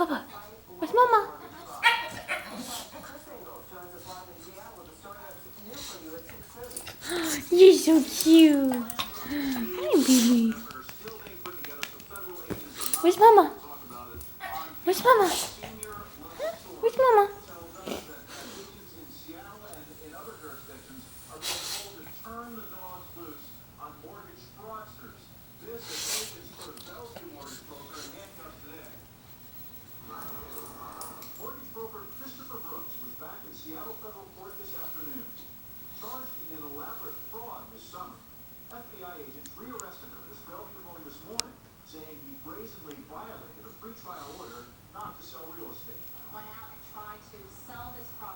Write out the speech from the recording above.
Papa, where's Mama? You're so cute. Hi, baby. Where's Mama? Where's Mama? Huh? Where's Mama? Mortgage broker Christopher Brooks was back in Seattle federal court this afternoon, charged in an elaborate fraud this summer. FBI agents rearrested him this Bellevue morning this morning, saying he brazenly violated a pretrial order not to sell real estate. Went out and tried to sell this property.